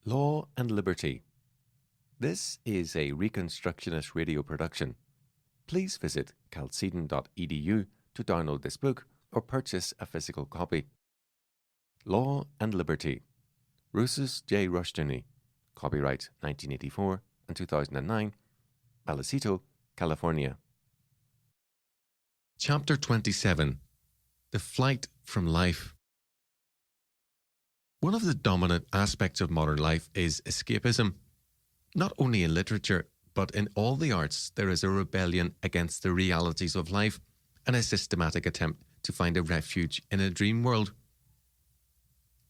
Law and Liberty. This is a Reconstructionist radio production. Please visit calcedon.edu to download this book or purchase a physical copy. Law and Liberty. Rousas J. Rushdoony. Copyright 1984 and 2009. Vallecito, California. Chapter 27. The Flight from Life. One of the dominant aspects of modern life is escapism. Not only in literature, but in all the arts, there is a rebellion against the realities of life and a systematic attempt to find a refuge in a dream world.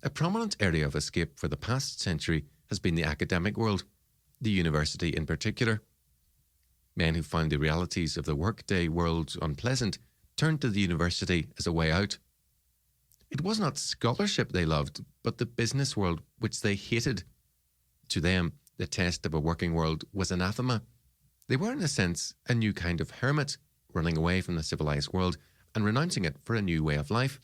A prominent area of escape for the past century has been the academic world, the university in particular. Men who found the realities of the workday world unpleasant turned to the university as a way out. It was not scholarship they loved, but the business world which they hated. To them, the test of a working world was anathema. They were, in a sense, a new kind of hermit, running away from the civilized world and renouncing it for a new way of life.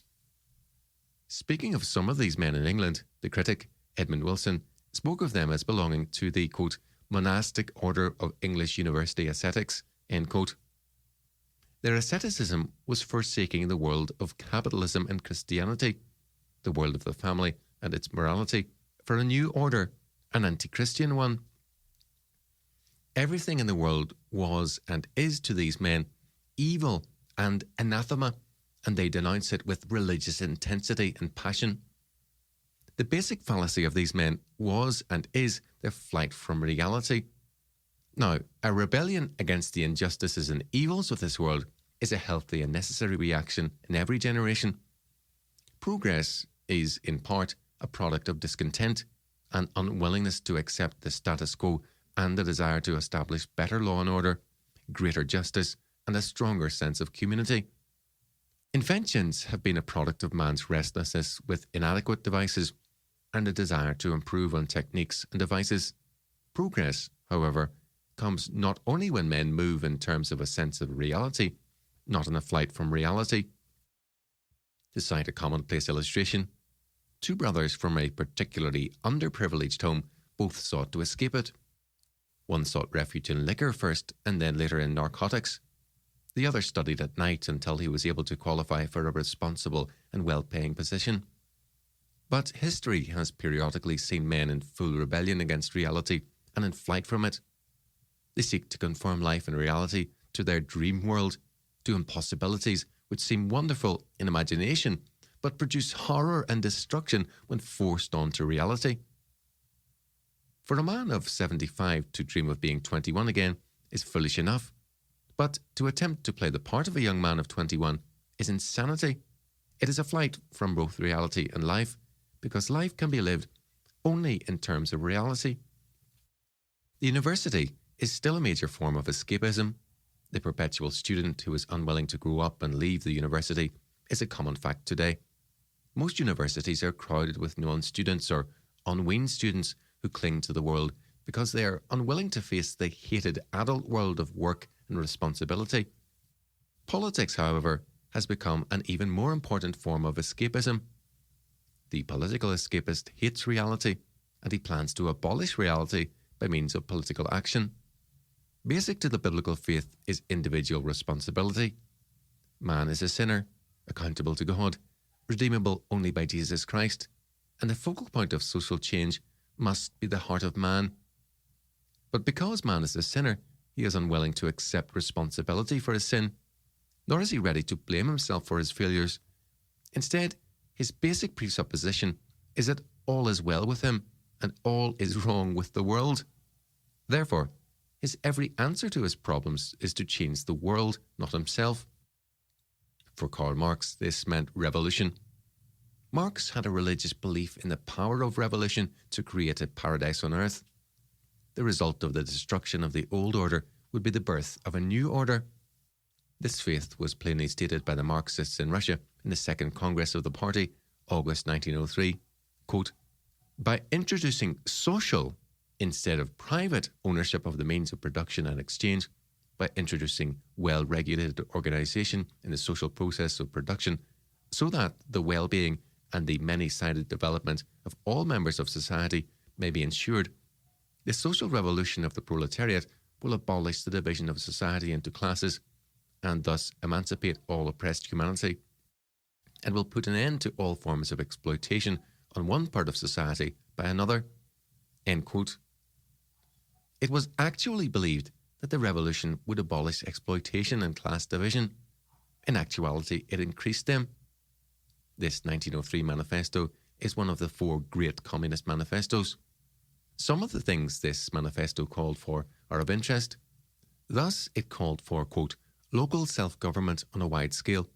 Speaking of some of these men in England, the critic, Edmund Wilson, spoke of them as belonging to the, quote, monastic order of English university ascetics, end quote. Their asceticism was forsaking the world of capitalism and Christianity, the world of the family and its morality, for a new order, an anti-Christian one. Everything in the world was and is to these men evil and anathema, and they denounce it with religious intensity and passion. The basic fallacy of these men was and is their flight from reality. Now, a rebellion against the injustices and evils of this world is a healthy and necessary reaction in every generation. Progress is, in part, a product of discontent, an unwillingness to accept the status quo, and the desire to establish better law and order, greater justice, and a stronger sense of community. Inventions have been a product of man's restlessness with inadequate devices and a desire to improve on techniques and devices. Progress, however, comes not only when men move in terms of a sense of reality, not in a flight from reality. To cite a commonplace illustration, two brothers from a particularly underprivileged home both sought to escape it. One sought refuge in liquor first and then later in narcotics. The other studied at night until he was able to qualify for a responsible and well-paying position. But history has periodically seen men in full rebellion against reality and in flight from it. They seek to conform life and reality to their dream world, to impossibilities which seem wonderful in imagination, but produce horror and destruction when forced onto reality. For a man of 75 to dream of being 21 again is foolish enough, but to attempt to play the part of a young man of 21 is insanity. It is a flight from both reality and life, because life can be lived only in terms of reality. The university is still a major form of escapism. The perpetual student who is unwilling to grow up and leave the university is a common fact today. Most universities are crowded with non-students or unweaned students who cling to the world because they are unwilling to face the hated adult world of work and responsibility. Politics, however, has become an even more important form of escapism. The political escapist hates reality, and he plans to abolish reality by means of political action. Basic to the biblical faith is individual responsibility. Man is a sinner, accountable to God, redeemable only by Jesus Christ, and the focal point of social change must be the heart of man. But because man is a sinner, he is unwilling to accept responsibility for his sin, nor is he ready to blame himself for his failures. Instead, his basic presupposition is that all is well with him and all is wrong with the world. Therefore, his every answer to his problems is to change the world, not himself. For Karl Marx, this meant revolution. Marx had a religious belief in the power of revolution to create a paradise on earth. The result of the destruction of the old order would be the birth of a new order. This faith was plainly stated by the Marxists in Russia in the Second Congress of the Party, August 1903, quote, by introducing social instead of private ownership of the means of production and exchange, by introducing well-regulated organisation in the social process of production, so that the well-being and the many-sided development of all members of society may be ensured. The social revolution of the proletariat will abolish the division of society into classes and thus emancipate all oppressed humanity, and will put an end to all forms of exploitation on one part of society by another. End quote. It was actually believed that the revolution would abolish exploitation and class division. In actuality, it increased them. This 1903 manifesto is one of the 4 great communist manifestos. Some of the things this manifesto called for are of interest. Thus, it called for, quote, local self-government on a wide scale,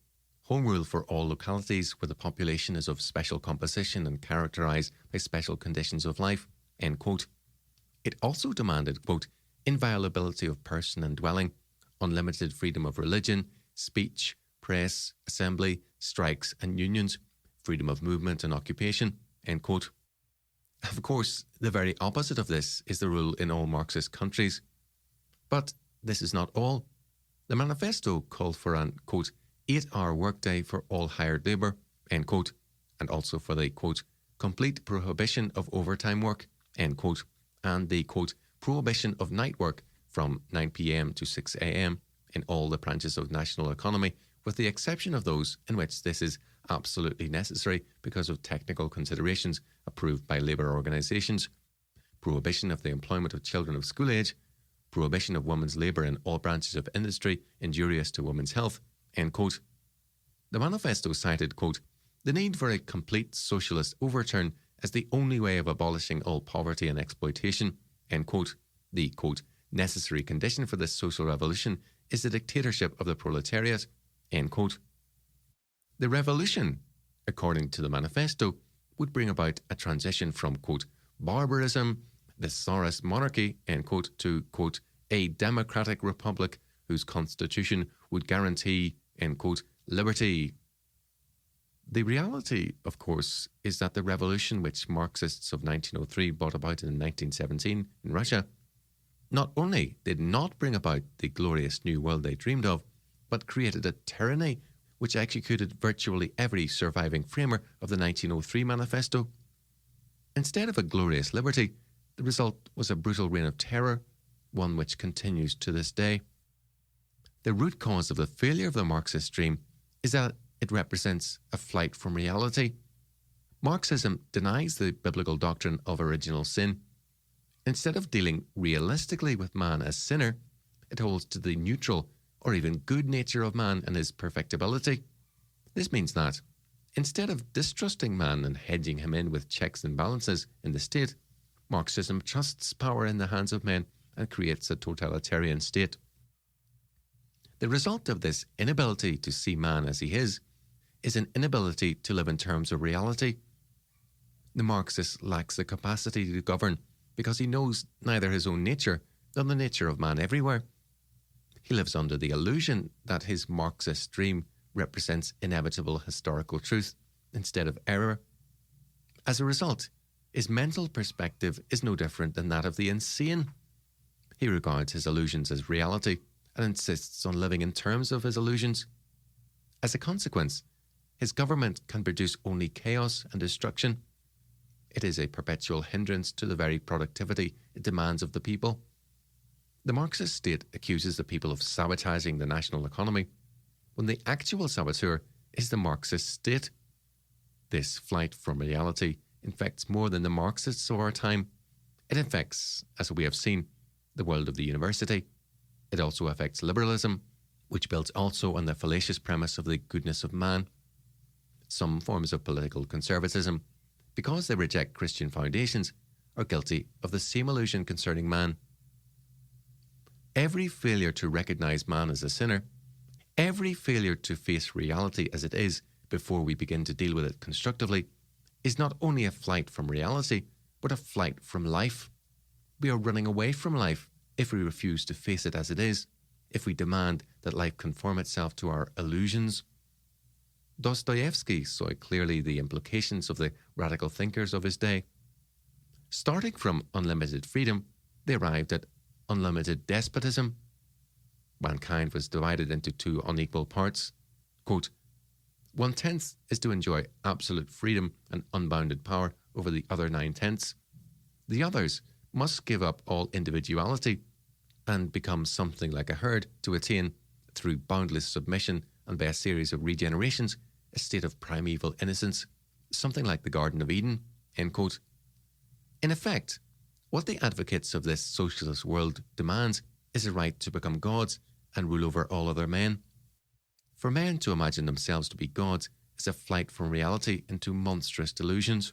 home rule for all localities where the population is of special composition and characterized by special conditions of life, end quote. It also demanded, quote, inviolability of person and dwelling, unlimited freedom of religion, speech, press, assembly, strikes and unions, freedom of movement and occupation, end quote. Of course, the very opposite of this is the rule in all Marxist countries. But this is not all. The manifesto called for an, quote, 8-hour workday for all hired labour, end quote, and also for the, quote, complete prohibition of overtime work, end quote, and the, quote, prohibition of night work from 9 p.m. to 6 a.m. in all the branches of national economy, with the exception of those in which this is absolutely necessary because of technical considerations approved by labour organisations, prohibition of the employment of children of school age, prohibition of women's labour in all branches of industry injurious to women's health, end quote. The manifesto cited, quote, the need for a complete socialist overturn as the only way of abolishing all poverty and exploitation, end quote. The, quote, necessary condition for this social revolution is the dictatorship of the proletariat, end quote. The revolution, according to the manifesto, would bring about a transition from, quote, barbarism, the Tsarist monarchy, end quote, to, quote, a democratic republic whose constitution would guarantee, end quote, liberty. The reality, of course, is that the revolution which Marxists of 1903 brought about in 1917 in Russia not only did not bring about the glorious new world they dreamed of, but created a tyranny which executed virtually every surviving framer of the 1903 manifesto. Instead of a glorious liberty, the result was a brutal reign of terror, one which continues to this day. The root cause of the failure of the Marxist dream is that it represents a flight from reality. Marxism denies the biblical doctrine of original sin. Instead of dealing realistically with man as sinner, it holds to the neutral or even good nature of man and his perfectibility. This means that, instead of distrusting man and hedging him in with checks and balances in the state, Marxism trusts power in the hands of men and creates a totalitarian state. The result of this inability to see man as he is an inability to live in terms of reality. The Marxist lacks the capacity to govern because he knows neither his own nature nor the nature of man everywhere. He lives under the illusion that his Marxist dream represents inevitable historical truth instead of error. As a result, his mental perspective is no different than that of the insane. He regards his illusions as reality and insists on living in terms of his illusions. As a consequence, his government can produce only chaos and destruction. It is a perpetual hindrance to the very productivity it demands of the people. The Marxist state accuses the people of sabotaging the national economy, when the actual saboteur is the Marxist state. This flight from reality infects more than the Marxists of our time. It infects, as we have seen, the world of the university. It also affects liberalism, which builds also on the fallacious premise of the goodness of man. Some forms of political conservatism, because they reject Christian foundations, are guilty of the same illusion concerning man. Every failure to recognize man as a sinner, every failure to face reality as it is before we begin to deal with it constructively, is not only a flight from reality, but a flight from life. We are running away from life if we refuse to face it as it is, if we demand that life conform itself to our illusions. Dostoevsky saw clearly the implications of the radical thinkers of his day. Starting from unlimited freedom, they arrived at unlimited despotism. Mankind was divided into 2 unequal parts. Quote, 1/10 is to enjoy absolute freedom and unbounded power over the other 9/10. The others must give up all individuality and become something like a herd to attain, through boundless submission and by a series of regenerations, a state of primeval innocence, something like the Garden of Eden." End quote. In effect, what the advocates of this socialist world demand is a right to become gods and rule over all other men. For men to imagine themselves to be gods is a flight from reality into monstrous delusions.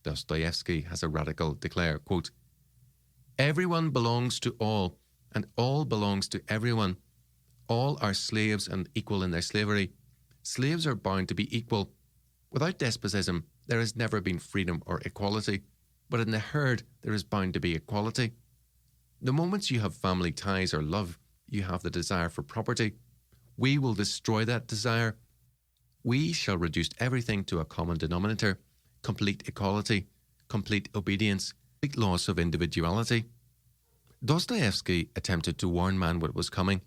Dostoevsky has a radical declare, quote, "Everyone belongs to all, and all belongs to everyone. All are slaves and equal in their slavery. Slaves are bound to be equal. Without despotism, there has never been freedom or equality, but in the herd there is bound to be equality. The moment you have family ties or love, you have the desire for property. We will destroy that desire. We shall reduce everything to a common denominator, complete equality, complete obedience, complete loss of individuality." Dostoevsky attempted to warn man what was coming,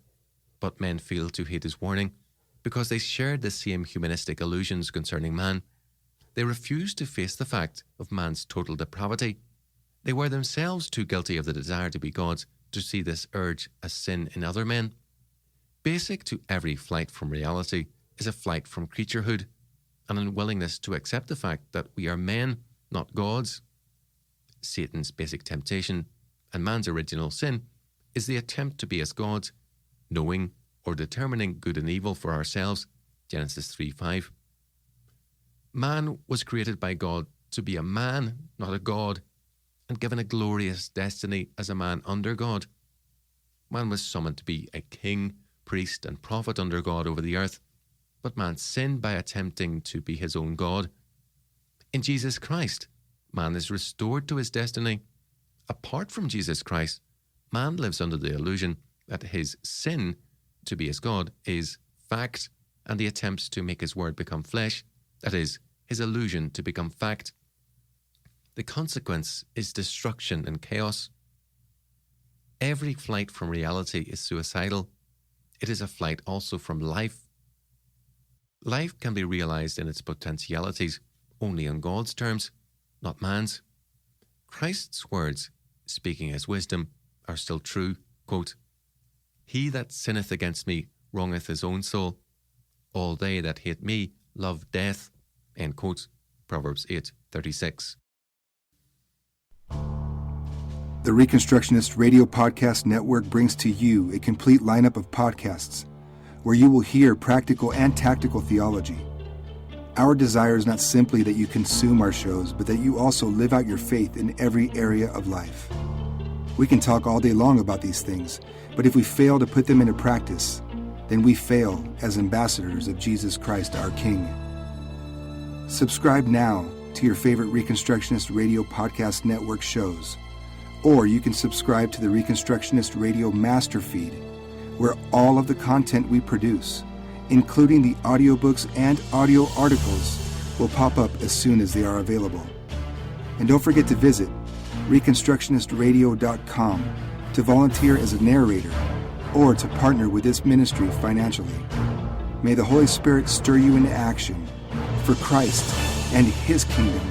but men failed to heed his warning because they shared the same humanistic illusions concerning man. They refused to face the fact of man's total depravity. They were themselves too guilty of the desire to be gods to see this urge as sin in other men. Basic to every flight from reality is a flight from creaturehood, an unwillingness to accept the fact that we are men, not gods. Satan's basic temptation and man's original sin is the attempt to be as gods, knowing or determining good and evil for ourselves, Genesis 3:5. Man was created by God to be a man, not a god, and given a glorious destiny as a man under God. Man was summoned to be a king, priest, and prophet under God over the earth, but man sinned by attempting to be his own God. In Jesus Christ, man is restored to his destiny. Apart from Jesus Christ, man lives under the illusion that his sin to be his God is fact, and he attempts to make his word become flesh, that is, his illusion to become fact. The consequence is destruction and chaos. Every flight from reality is suicidal. It is a flight also from life. Life can be realized in its potentialities only on God's terms, not man's. Christ's words, speaking as wisdom, are still true. Quote, "He that sinneth against me wrongeth his own soul. All they that hate me love death." End quote. Proverbs 8:36. The Reconstructionist Radio Podcast Network brings to you a complete lineup of podcasts where you will hear practical and tactical theology. Our desire is not simply that you consume our shows, but that you also live out your faith in every area of life. We can talk all day long about these things, but if we fail to put them into practice, then we fail as ambassadors of Jesus Christ, our King. Subscribe now to your favorite Reconstructionist Radio Podcast Network shows, or you can subscribe to the Reconstructionist Radio Master Feed, where all of the content we produce, including the audiobooks and audio articles, will pop up as soon as they are available. And don't forget to visit reconstructionistradio.com to volunteer as a narrator or to partner with this ministry financially. May the Holy Spirit stir you into action for Christ and His kingdom.